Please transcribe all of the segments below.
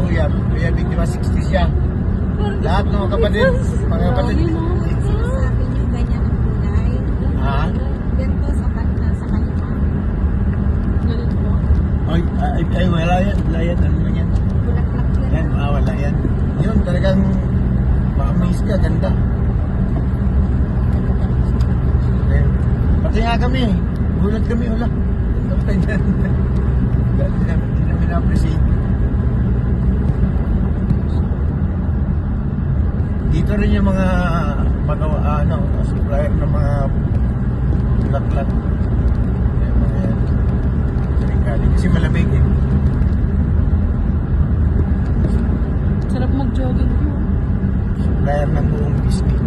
kuya. Kuya Big, di ba 60 siya? Lahat ng mga kapatid. Mga kapatid. Sinasabi niyo ganyan ang kulay. Ha? Ganito sa kanila, sa kanila. Ay, wala yan. Wala yan. Ano man yan? Bulaklak yan. Yan, wala yan. Yun, talagang ma-amaze ka. Ganda. Ayun. Pati nga kami. Gulat kami. Wala. Ganda pa yan. Hindi namin na-appreciate. Dito rin yung mga supplier ng mga bulaklak. Yung mga yan. Galing kasi malamig eh. Sarap mag-jogging po. Supplier ng buong Disney.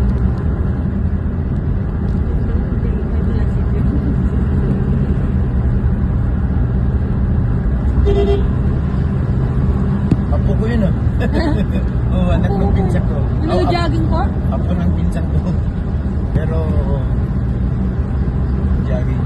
Apo ko yun ah. Oo, anak ng pinsan ko. Jogging po? Apo ng pinsan ko. Pero jogging.